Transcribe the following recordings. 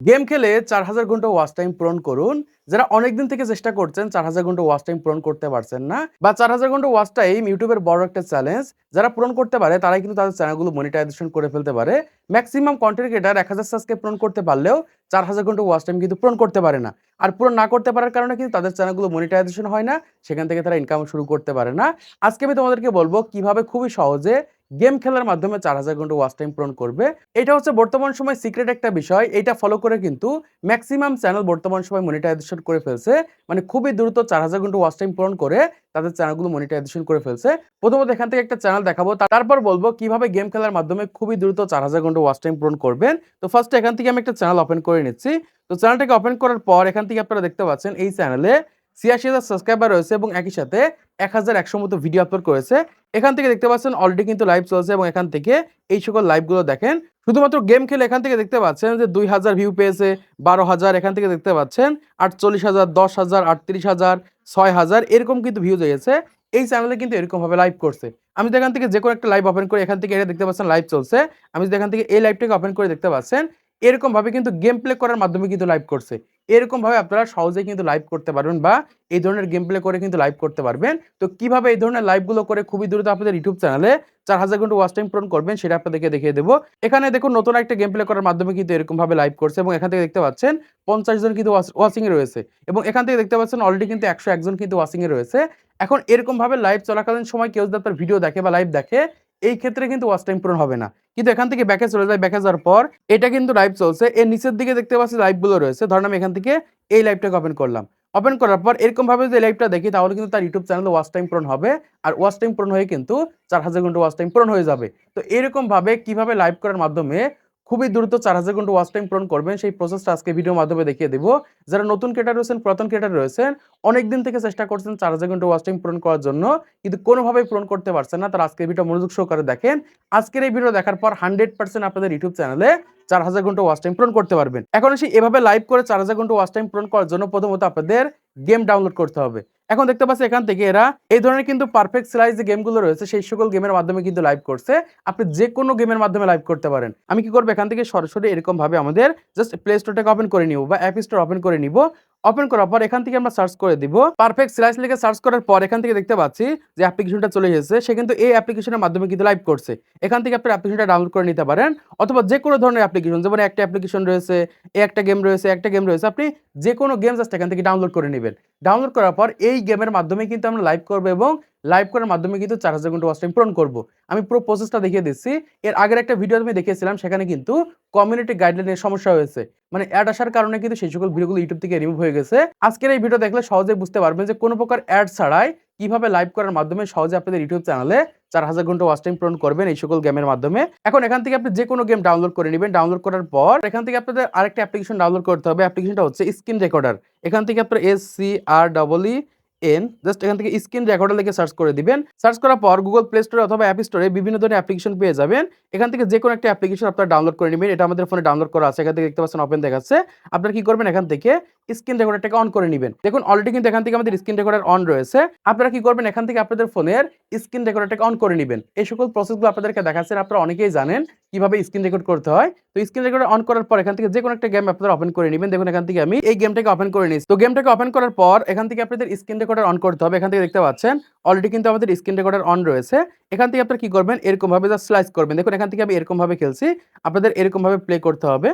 Game খেলে ৪,০০০ ঘন্টা watch time পূরণ করুন। যারা অনেকদিন থেকে চেষ্টা করছেন ৪,০০০ ঘন্টা ওয়াচ টাইম পূরণ করতে পারছেন না বা ৪,০০০ ঘন্টা ওয়াচ টাইম ইউটিউবের বড় একটা চ্যালেঞ্জ। যারা পূরণ করতে পারে তারাই কিন্তু তাদের চ্যানেলগুলো মনিটাইজেশন করে ফেলতে পারে। ম্যাক্সিমাম কনটেন্ট ক্রিয়েটর ১,০০০ সাবস্ক্রাইব পূরণ করতে পারলেও ৪,০০০ ঘন্টা ওয়াচ টাইম কিন্তু পূরণ করতে পারে না। আর পূরণ না করতে পারার কারণে কিন্তু তাদের চ্যানেলগুলো মনিটাইজেশন হয় না। সেখান থেকে তারা ইনকাম শুরু করতে পারে না। আজকে আমি তোমাদেরকে বলব কিভাবে খুবই সহজে গেম খেলার মাধ্যমে ৪,০০০ ঘন্টা ওয়াচ টাইম পূরণ করবে। এটা হচ্ছে বর্তমান সময় সিক্রেট একটা বিষয়। এটা ফলো করে কিন্তু ম্যাক্সিমাম চ্যানেল বর্তমান সময় মনিটাইজেশন করে ফেলছে। মানে খুবই দ্রুত ৪,০০০ ঘন্টা ওয়াচ টাইম পূরণ করে তাদের চ্যানেলগুলো মনিটাইজেশন করে ফেলছে। প্রথমত এখান থেকে একটা চ্যানেল দেখাবো। তারপর বলব কিভাবে গেম খেলার মাধ্যমে খুবই দ্রুত ৪,০০০ ঘন্টা ওয়াচ টাইম পূরণ করবেন। তো ফার্স্টে এখান থেকে আমি একটা চ্যানেল ওপেন করে নিচ্ছি। তো চ্যানেলটাকে ওপেন করার পর এখান থেকে আপনারা দেখতে পাচ্ছেন এই চ্যানেলে ৮৬,০০০ সাবস্ক্রাইবার রয়েছে এবং একই সাথে ১,১০০ মতো ভিডিও আপলোড করেছে। এখান থেকে দেখতে পাচ্ছেন অলরেডি কিন্তু লাইভ চলছে এবং এখান থেকে এই সকল লাইভগুলো দেখেন। শুধুমাত্র গেম খেলে এখান থেকে দেখতে পাচ্ছেন যে ২,০০০ ভিউ পেয়েছে, ১২,০০০ এখান থেকে দেখতে পাচ্ছেন, ৪৮,০০০, ১০,০০০, ৩৮,০০০, ৬,০০০ এরকম কিন্তু ভিউজ হয়েছে। এই চ্যানেলে কিন্তু এরকমভাবে লাইভ করছে। আমি যদি এখান থেকে যেকোনো একটা লাইভ ওপেন করি, এখান থেকে এটা দেখতে পাচ্ছেন লাইভ চলছে। আমি যদি এখান থেকে এই লাইভটাকে ওপেন করে দেখতে পাচ্ছেন, এরকমভাবে কিন্তু গেম প্লে করার মাধ্যমে কিন্তু লাইভ করছে। এরকমভাবে আপনারা সহজেই কিন্তু লাইভ করতে পারবেন বা এই ধরনের গেম প্লে করে কিন্তু লাইভ করতে পারবেন। তো কিভাবে এই ধরনের লাইভগুলো করে খুবই দ্রুত আপনাদের ইউটিউব চ্যানেলে ৪,০০০ ঘন্টা ওয়াচ টাইম পূরণ করবেন সেটা আপনাদেরকে দেখিয়ে দেব। এখানে দেখুন নতুন একটা গেম প্লে করার মাধ্যমে কিন্তু এরকমভাবে লাইভ করছে এবং এখান থেকে দেখতে পাচ্ছেন ৫০ জন কিন্তু ওয়াচিং এ রয়েছে এবং এখান থেকে দেখতে পাচ্ছেন অলরেডি কিন্তু ১০১ জন কিন্তু ওয়াচিং এ রয়েছে। এখন এরকমভাবে লাইভ চলাকালীন সময় কেউ যদি আপনার ভিডিও দেখে বা লাইভ দেখে, এই ক্ষেত্রে কিন্তু ওয়াচ টাইম পূরণ হবে না। কিন্তু এখান থেকে ব্যাকে চলে যায়, ব্যাকে যাওয়ার পর এটা কিন্তু লাইভ চলছে। এর নিচের দিকে দেখতে পাচ্ছি লাইভগুলো রয়েছে। ধরেন আমি এখান থেকে এই লাইভটাকে ওপেন করলাম। ওপেন করার পর এরকমভাবে যদি লাইভটা দেখি তাহলে কিন্তু তার ইউটিউব চ্যানেলে ওয়াচ টাইম পূরণ হবে। আর ওয়াচ টাইম পূরণ হয়ে কিন্তু ৪,০০০ ঘন্টা ওয়াচ টাইম পূরণ হয়ে যাবে। তো এরকমভাবে কিভাবে লাইভ করার মাধ্যমে খুবই দ্রুত ৪,০০০ ঘন্টা ওয়াচ টাইম পূরণ করবেন সেই প্রসেসটা আজকে ভিডিওর মাধ্যমে দেখিয়ে দেব। যারা নতুন ক্রিয়েটর রয়েছেন, পুরাতন ক্রিয়েটর রয়েছেন, অনেকদিন থেকে চেষ্টা করছেন ৪,০০০ ঘন্টা ওয়াচ টাইম পূরণ করার জন্য কিন্তু কোনোভাবেই পূরণ করতে পারছেন না। তারা আজকের ভিডিও মনোযোগ সহকারে দেখেন। আজকের এই ভিডিও দেখার পর 100% আপনাদের ইউটিউব চ্যানেলে ৪,০০০ ঘন্টা ওয়াচ টাইম পূরণ করতে পারবেন। এখন আসি এভাবে লাইভ করে ৪,০০০ ঘন্টা ওয়াচ টাইম পূরণ করার জন্য প্রথমত আপনাদের গেম ডাউনলোড করতে হবে। এখন দেখতে পাচ্ছি এখান থেকে এরা এই ধরনের কিন্তু পারফেক্ট স্লাইস যে গেমগুলো রয়েছে সেই সকল গেমের মাধ্যমে কিন্তু লাইভ করছে। আপনি যেকোনো গেমের মাধ্যমে লাইভ করতে পারেন। আমি কি করব এখান থেকে সরাসরি এরকমভাবে আমাদের জাস্ট প্লে স্টোরটাকে ওপেন করে নিব বা অ্যাপ স্টোর ওপেন করে নিব। ওপেন করার পর এখান থেকে আমরা সার্চ করে দিব। পারফেক্ট স্লাইস লিখে সার্চ করার পর এখান থেকে দেখতে পাচ্ছি যে অ্যাপ্লিকেশনটা চলে এসেছে। সে কিন্তু এই অ্যাপ্লিকেশনের মাধ্যমে কিন্তু লাইভ করছে। এখান থেকে আপনার অ্যাপ্লিকেশনটা ডাউনলোড করে নিতে পারেন অথবা যেকোনো ধরনের অ্যাপ্লিকেশন যেমন একটা অ্যাপ্লিকেশন রয়েছে, একটা গেম রয়েছে, একটা গেম রয়েছে। আপনি যেকোনো গেম জাস্ট এখান থেকে ডাউনলোড করে নিবেন। ডাউনলোড করার পর এই গেমের মাধ্যমে কিন্তু আমরা লাইভ করব এবং লাইভ করার মাধ্যমে কিন্তু ৪,০০০ ঘন্টা ওয়াচ টাইম পূরণ করব। আমি পুরো প্রসেসটা দেখিয়ে দিচ্ছি। এর আগের একটা ভিডিও আমি দেখিয়েছিলাম সেখানে কিন্তু কমিউনিটি গাইডলাইনের সমস্যা হয়েছে। মানে অ্যাড আসার কারণে কিন্তু সেই সকল ভিডিওগুলো ইউটিউব থেকে রিমুভ হয়ে গেছে। আজকের এই ভিডিও দেখলে সহজেই বুঝতে পারবেন যে কোনো প্রকার অ্যাড ছাড়াই কিভাবে লাইভ করার মাধ্যমে সহজে আপনাদের ইউটিউব চ্যানেলে ৪,০০০ ঘন্টা ওয়াচ টাইম পূরণ করবেন এই সকল গেমের মাধ্যমে। এখন এখান থেকে আপনি যেকোনো গেম ডাউনলোড করে নিবেন। ডাউনলোড করার পর এখান থেকে আপনাদের আরেকটা অ্যাপ্লিকেশন ডাউনলোড করতে হবে। অ্যাপ্লিকেশনটা হচ্ছে স্ক্রিন রেকর্ডার। এখান থেকে আপনার SCREEN জাস্ট এখান থেকে স্ক্রিন রেকর্ডার লিখে সার্চ করে দিবেন। সার্চ করার পর গুগল প্লে স্টোরে অথবা অ্যাপ স্টোরে বিভিন্ন ধরনের অ্যাপ্লিকেশন পেয়ে যাবেন। এখান থেকে যেকোনো একটা অ্যাপ্লিকেশন আপনারা ডাউনলোড করে নিবেন। এটা আমাদের ফোনে ডাউনলোড করা আছে। এখান থেকে দেখতে পাচ্ছেন ওপেন দেখাচ্ছে। আপনারা কি করবেন এখান থেকে স্ক্রিন রেকর্ডারটাকে অন করে নিবেন। দেখুন অলরেডি কিন্তু এখান থেকে আমাদের স্ক্রিন রেকর্ডার অন রয়েছে। আপনারা কি করবেন এখান থেকে আপনাদের ফোনের স্ক্রিন রেকর্ডারটাকে অন করে নিবেন। এই সকল প্রসেসগুলো আপনাদেরকে দেখাচ্ছেন। আপনারা অনেকেই জানেন কিভাবে স্ক্রিন রেকর্ড করতে হয়। তো স্ক্রিন রেকর্ডার অন করার পর এখান থেকে যেকোনো একটা গেম আপনারা ওপেন করে নিবেন। দেখুন এখান থেকে আমি এই গেমটাকে ওপেন করে নিয়েছি। তো গেমটাকে ওপেন করার পর এখান থেকে আপনাদের স্ক্রিন রেকর্ডার অন করতে হবে। এখান থেকে দেখতে পাচ্ছেন অলরেডি কিন্তু আমাদের স্ক্রিন রেকর্ডার অন রয়েছে। এখান থেকে আপনারা কি করবেন এরকমভাবে জাস্ট স্লাইস করবেন। দেখুন এখান থেকে আমি এরকমভাবে খেলছি। আপনাদের এরকমভাবে প্লে করতে হবে।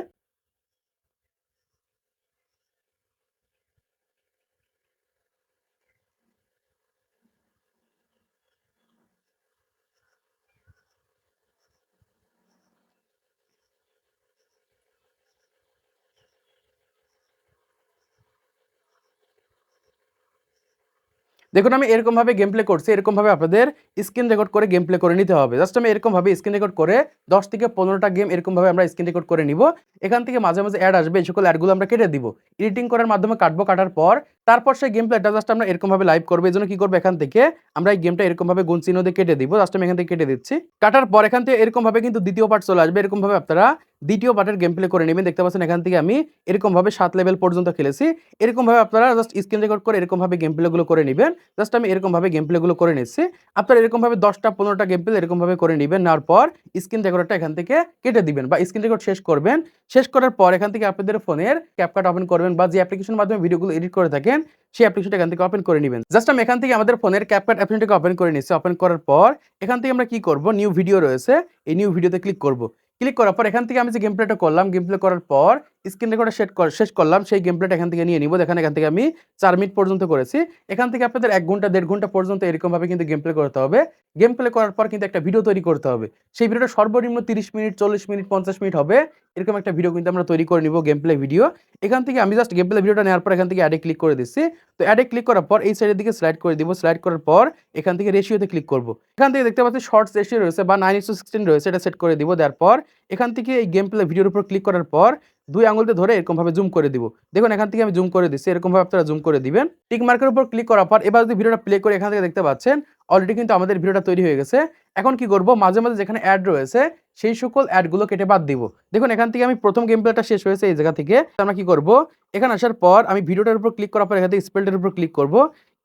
দেখুন আমি এরকমভাবে গেম প্লে করছি। এরকমভাবে আপনাদের স্ক্রিন রেকর্ড করে গেম প্লে করে নিতে হবে। জাস্ট আমি এরকমভাবে স্ক্রিন রেকর্ড করে ১০ থেকে ১৫ টা গেম এরকমভাবে আমরা স্ক্রিন রেকর্ড করে নিব। এখান থেকে মাঝে, মাঝে অ্যাড আসবে। এই সকল অ্যাডগুলো আমরা কেটে দিব। এডিটিং করার মাধ্যমে কাটবো। কাটার পর তারপর সেই গেম প্লেটা জাস্ট আমরা এরকমভাবে লাইভ করবো। এজন্য কি করবো, এখান থেকে আমরা এই গেমটা এরকমভাবে গুণ চিহ্ন দিয়ে কেটে দিব। জাস্ট আমি এখান থেকে কেটে দিচ্ছি। কাটার পর এখান থেকে এরকমভাবে কিন্তু দ্বিতীয় পার্ট চলে আসবে। এরকমভাবে আপনারা দ্বিতীয় পার্টের গেম প্লে করে নেবেন। দেখতে পাচ্ছেন এখান থেকে আমি এরকমভাবে 7 লেভেল পর্যন্ত খেলেছি। এরকমভাবে আপনারা জাস্ট স্ক্রিন রেকর্ড করে এরকমভাবে গেম প্লেগুলো করে নিবেন। জাস্ট আমি এরকমভাবে গেম প্লেগুলো করে নিচ্ছি। আপনারা এরকমভাবে 10টা 15টা গেম প্লে এরকমভাবে করে নিবেন। নেওয়ার পর স্ক্রিন রেকর্ডারটা এখান থেকে কেটে দিবেন বা স্ক্রিন রেকর্ড শেষ করবেন। শেষ করার পর এখান থেকে আপনাদের ফোনের ক্যাপকাট ওপেন করবেন বা যে অ্যাপ্লিকেশনের মাধ্যমে ভিডিওগুলো এডিট করে থাকেন সেই অ্যাপ্লিকেশনটা এখান থেকে ওপেন করে নেবেন। জাস্ট আমি এখান থেকে আমাদের ফোনের ক্যাপকাট অ্যাপ্লিকেশনটাকে ওপেন করে নিচ্ছি। ওপেন করার পর এখান থেকে আমরা কি করব, নিউ ভিডিও রয়েছে, এই নিউ ভিডিওতে ক্লিক করব। ক্লিক করার পর এখান থেকে আমি যে গেম প্লেটা করলাম, গেম প্লে করার পর স্ক্রিন রেকর্ডার শেষ করলাম, সেই গেম প্লেটা এখান থেকে নিয়ে নিব। দেখেন এখান থেকে আমি 4 মিনিট পর্যন্ত করেছি। এখান থেকে আপনাদের 1 ঘন্টা 1.5 ঘন্টা পর্যন্ত এরকমভাবে কিন্তু গেম প্লে করতে হবে। গেম প্লে করার পর কিন্তু একটা ভিডিও তৈরি করতে হবে। সেই ভিডিওটা সর্বনিম্ন 30 মিনিট, 40 মিনিট, 50 মিনিট হবে। এরকম একটা ভিডিও কিন্তু আমরা তৈরি করে নিব, গেম প্লে ভিডিও। এখান থেকে আমি জাস্ট গেম প্লে ভিডিওটা নেওয়ার পর এখান থেকে অ্যাডে ক্লিক করে দিচ্ছি। তো অ্যাডে ক্লিক করার পর এই সাইডের দিকে স্লাইড করে দিব। স্লাইড করার পর এখান থেকে রেশিওতে ক্লিক করব। এখান থেকে দেখতে পাচ্ছি শর্টস রেশিও রয়েছে বা 9:16 রয়েছে, এটা সেট করে দিব। দেওয়ার পর এখান থেকে এই গেম প্লে ভিডিওর উপর ক্লিক করার পর 2 আঙুল দিয়ে ধরে এরকমভাবে জুম করে দিব। দেখুন এখান থেকে আমি জুম করে দিচ্ছি। এরকমভাবে আপনারা জুম করে দিবেন। টিক মার্কের উপর ক্লিক করার পর এবার যদি ভিডিওটা প্লে করে এখান থেকে দেখতে পাচ্ছেন অলরেডি কিন্তু আমাদের ভিডিওটা তৈরি হয়ে গেছে। এখন কি করব, মাঝে মাঝে যেখানে অ্যাড রয়েছে সেই সকল অ্যাডগুলো কেটে বাদ দিব। দেখুন এখান থেকে আমি প্রথম গেম প্লেটা শেষ হয়েছে এই জায়গা থেকে। আমরা কি করব, এখানে আসার পর আমি ভিডিওটার উপর ক্লিক করার পর এখান থেকে স্পেলটার উপর ক্লিক করব।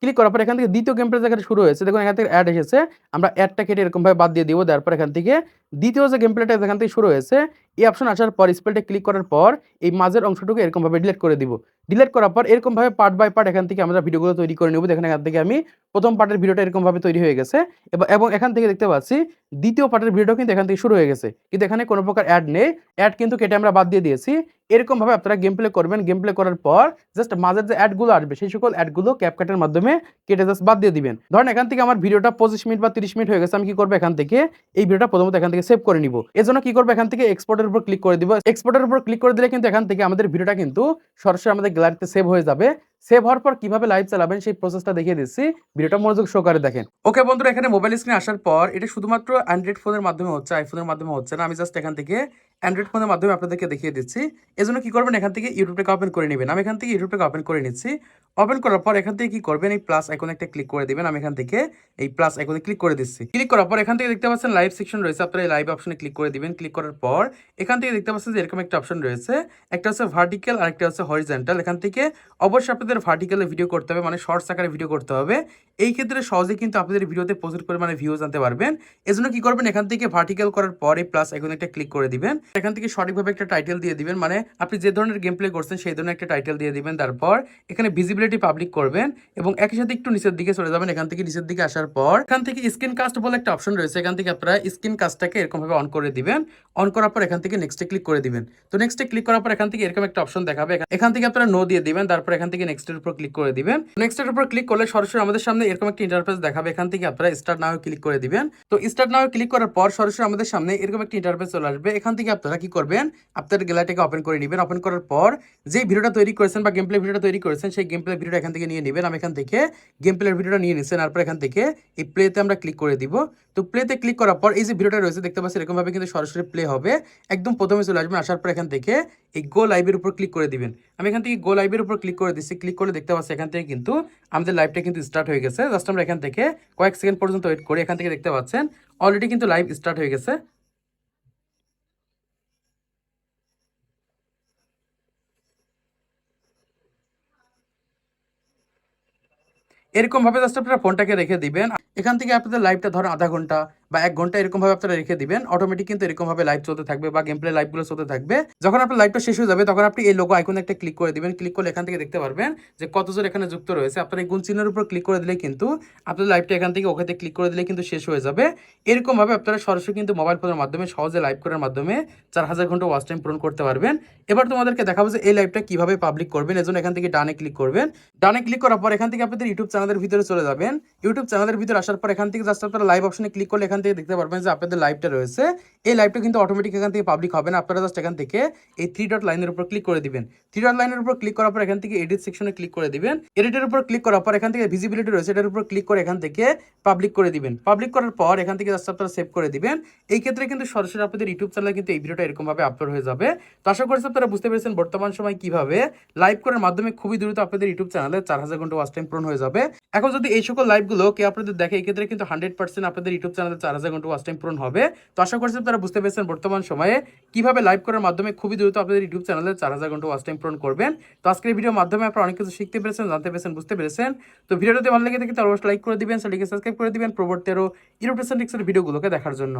ক্লিক করার পর এখান থেকে দ্বিতীয় গেম প্লে যেখানে শুরু হয়েছে, দেখুন এখান থেকে অ্যাড এসেছে, আমরা অ্যাডটা কেটে এরকমভাবে বাদ দিয়ে দিব। তারপর এখান থেকে দ্বিতীয় যে গেম প্লেটা যেখান থেকে শুরু হয়েছে এই অপশন আসার পর স্পেলটা ক্লিক করার পর এই মাঝের অংশটুকু এরকমভাবে ডিলিট করে দিব। ডিলিট করার পর এরকমভাবে পার্ট বাই পার্ট এখান থেকে আমরা ভিডিওগুলো তৈরি করে নেব। দেখেন এখান থেকে আমি প্রথম পার্টের ভিডিওটা এরকমভাবে তৈরি হয়ে গেছে এবং এখান থেকে দেখতে পাচ্ছি দ্বিতীয় পার্টের ভিডিও কিন্তু এখান থেকে শুরু হয়ে গেছে, কিন্তু এখানে কোনো প্রকার অ্যাড নেই। অ্যাড কিন্তু কেটে আমরা বাদ দিয়ে দিয়েছি। এরকমভাবে আপনারা গেম প্লে করবেন। গেম প্লে করার পর জাস্ট মাঝের যে অ্যাডগুলো আসবে সেই সকল অ্যাডগুলো ক্যাপকাটের মাধ্যমে কেটে জাস্ট বাদ দিয়ে দিবেন। ধরেন এখান থেকে আমার ভিডিওটা 25 মিনিট বা 30 মিনিট হয়ে গেছে, আমি কি করবো, এখান থেকে এই ভিডিওটা প্রথমত এখান থেকে সেভ করে নিব। এজন্য কি করবো, এখান থেকে এক্সপোর্টের উপর ক্লিক করে দিব। এক্সপোর্টের উপর ক্লিক করে দিলে কিন্তু এখান থেকে আমাদের ভিডিওটা কিন্তু সরাসরি আমাদের গ্যালারিতে সেভ হয়ে যাবে। সেভ হওয়ার পর কিভাবে লাইভ চালাবেন সেই প্রসেসটা দেখিয়ে দিচ্ছি, ভিডিওটা মনোযোগ সহকারে দেখেন। ওকে বন্ধুরা, এখানে মোবাইল স্ক্রিনে আসার পর এটা শুধুমাত্র অ্যান্ড্রয়েড ফোনের মাধ্যমে হচ্ছে, আইফোনের মাধ্যমে হচ্ছে না। আমি জাস্ট এখান থেকে অ্যান্ড্রয়েড ফোনের মাধ্যমে আপনাদেরকে দেখিয়ে দিচ্ছি। এজন্য কি করবেন, এখান থেকে ইউটিউবটাকে ওপেন করে নেবেন। আমি এখান থেকে ইউটিউবটাকে ওপেন করে নিচ্ছি। ওপেন করার পর এখান থেকে কি করবেন, এই প্লাস আইকনে একটা ক্লিক করে দিবেন। আমি এখান থেকে এই প্লাস আইকনে ক্লিক করে দিচ্ছি। ক্লিক করার পর এখান থেকে দেখতে পাচ্ছেন লাইভ সেকশন রয়েছে, আপনারা এই লাইভ অপশনে ক্লিক করে দিবেন। ক্লিক করার পর এখান থেকে দেখতে পাচ্ছেন যে এরকম একটা অপশন রয়েছে, একটা হচ্ছে ভার্টিক্যাল আর একটা হচ্ছে হরিজন্টাল। এখান থেকে অবশ্যই আপনাদের ভার্টিক্যালে ভিডিও করতে হবে, মানে শর্টস আকারে ভিডিও করতে হবে। এই ক্ষেত্রে সহজে কিন্তু আপনাদের ভিডিওতে প্রচুর পরিমাণে ভিউজ আনতে পারবেন। এজন্য কি করবেন, এখান থেকে ভার্টিক্যাল করার পর এই প্লাস আইকনে একটা ক্লিক করে দিবেন। এখান থেকে সঠিকভাবে একটা টাইটেল দিয়ে দিবেন, মানে আপনি যে ধরনের গেম প্লে করছেন সেই ধরনের একটা টাইটেল দিয়ে দিবেন। তারপর এখানে ভিজিবিলিটি পাবলিক করবেন এবং একই সাথে একটু নিচের দিকে চলে যাবেন। এখান থেকে নিচের দিকে আসার পর এখান থেকে স্ক্রিন কাস্ট বলে একটা অপশন রয়েছে, এখান থেকে আপনারা স্ক্রিন কাস্টটাকে এরকম ভাবে অন করে দিবেন। অন করার পর এখান থেকে নেক্সটে ক্লিক করে দিবেন। তো নেক্সটে ক্লিক করার পর এখান থেকে এরকম একটা অপশন দেখাবে, এখান থেকে আপনারা নো দিয়ে দিবেন। তারপর এখান থেকে নেক্সটের উপর ক্লিক করে দিবেন। নেক্সটের উপর ক্লিক করলে সরাসরি আমাদের সামনে এরকম একটা ইন্টারফেস দেখাবে। এখান থেকে আপনারা স্টার্ট নাও ক্লিক করে দিবেন। তো স্টার্ট নাও ক্লিক করার পর সরাসরি আমাদের সামনে এরকম একটা ইন্টারফেস চলে আসবে। এখান থেকে আপনারা কি করবেন, আপনাদের গ্যালারিটাকে ওপেন করে নেবেন। ওপেন করার পর যে ভিডিওটা তৈরি করেছেন বা গেম প্লে ভিডিওটা তৈরি করেছেন সেই গেম প্লে ভিডিওটা এখান থেকে নিয়ে নেবেন। আমি এখান থেকে গেম প্লের ভিডিওটা নিয়ে নিচ্ছেন। তারপর এখান থেকে এই প্লেতে আমরা ক্লিক করে দিব। তো প্লেতে ক্লিক করার পর এই যে ভিডিওটা রয়েছে দেখতে পাচ্ছেন এরকম ভাবে কিন্তু সরাসরি প্লে হবে। একদম প্রথমে চলে আসবেন। আসার পর এখান থেকে এই গো লাইভের উপর ক্লিক করে দিবেন। আমি এখান থেকে গো লাইভের উপর ক্লিক করে দিচ্ছি। ক্লিক করলে দেখতে পাচ্ছি এখান থেকে কিন্তু আমাদের লাইভটা কিন্তু স্টার্ট হয়ে গেছে। জাস্ট আমরা এখান থেকে কয়েক সেকেন্ড পর্যন্ত ওয়েট করি। এখান থেকে দেখতে পাচ্ছেন অলরেডি কিন্তু লাইভ স্টার্ট হয়ে গেছে। এরকম ভাবে জাস্ট আপনারা ফোনটাকে রেখে দিবেন। এখান থেকে আপনাদের লাইভটা ধরেন আধা ঘন্টা বা 1 ঘন্টা এরকম ভাবে আপনারা রেখে দিবেন। অটোমেটিক কিন্তু এরকম ভাবে লাইভ চলতে থাকবে বা গেম প্লে লাইভগুলো চলতে থাকবে। যখন আপনার লাইভটা শেষ হয়ে যাবে তখন আপনি এই লোগো আইকনে একটা ক্লিক করে দিবেন। ক্লিক করলে এখান থেকে দেখতে পারবেন যে কতজন এখানে যুক্ত রয়েছে। আপনার এই গুণ চিহ্নের উপর ক্লিক করে দিলে কিন্তু আপনাদের লাইভটা এখান থেকে ওখানে ক্লিক করে দিলে কিন্তু শেষ হয়ে যাবে। এরকম ভাবে আপনারা সরাসরি কিন্তু মোবাইল ফোনের মাধ্যমে সহজে লাইভ করার মাধ্যমে 4000 ঘন্টা ওয়াচ টাইম পূরণ করতে পারবেন। এবার তোমাদেরকে দেখাবো যে এই লাইভটা কিভাবে পাবলিক করবেন। এজন্য এখান থেকে ডানে ক্লিক করবেন। ডানে ক্লিক করার পর এখান থেকে আপনাদের ইউটিউব চ্যানেলের ভিতরে চলে যাবেন। ইউটিউব চ্যানেলের ভিতরে আসার পর এখান থেকে জাস্ট আপনারা লাইভ অপশনে ক্লিক করলে এখান থেকে দেখতে পারবেন যে আপনাদের লাইভটা রয়েছে। এই লাইভটা কিন্তু অটোমেটিক এখান থেকে পাবলিক হবে না। আপনারা জাস্ট এখান থেকে এই 3 ডট লাইনের উপর ক্লিক করে দিবেন। 3 ডট লাইনের উপর ক্লিক করার পর এখান থেকে এডিট সেকশনে ক্লিক করে দিবেন। এডিটের উপর ক্লিক করার পর এখান থেকে ভিজিবিলিটি রয়েছে, এটার উপর ক্লিক করে এখান থেকে পাবলিক করে দিবেন। পাবলিক করার পর এখান থেকে জাস্ট আপনারা সেভ করে দিবেন। এই ক্ষেত্রে কিন্তু সরাসরি আপনাদের ইউটিউব চ্যানেলে কিন্তু এই ভিডিওটা এরকম ভাবে আপলোড হয়ে যাবে। তো আশা করছি আপনারা বুঝতে পেরেছেন বর্তমান সময় কিভাবে লাইভ করার মাধ্যমে খুবই দ্রুত আপনাদের ইউটিউব চ্যানেলে 4000 ঘন্টা ওয়াচ টাইম পূরণ হয়ে যাবে। এখন যদি এই সকল লাইভগুলো কেউ আপনাদের দেখে, এই ক্ষেত্রে কিন্তু 100% আপনাদের ইউটিউব চ্যানেলে 4000 ঘন্টা ওয়াচ টাইম পূরণ হবে। তো আশা করছি আপনারা বুঝতে পেরেছেন বর্তমান সময়ে কিভাবে লাইভ করার মাধ্যমে খুবই দ্রুত আপনাদের ইউটিউব চ্যানেলে 4000 ঘন্টা ওয়াচ টাইম পূরণ করবেন। তো আজকের ভিডিওর মাধ্যমে আপনারা অনেক কিছু শিখতে পেরেছেন, জানতে পেরেছেন, বুঝতে পেরেছেন। তো ভিডিওটা যদি ভালো লেগে থাকে তাহলে অবশ্যই লাইক করে দিবেন, চ্যানেলকে সাবস্ক্রাইব করে দিবেন পরবর্তী আরো ইউটিউব টিপস এর ভিডিওগুলোকে দেখার জন্য।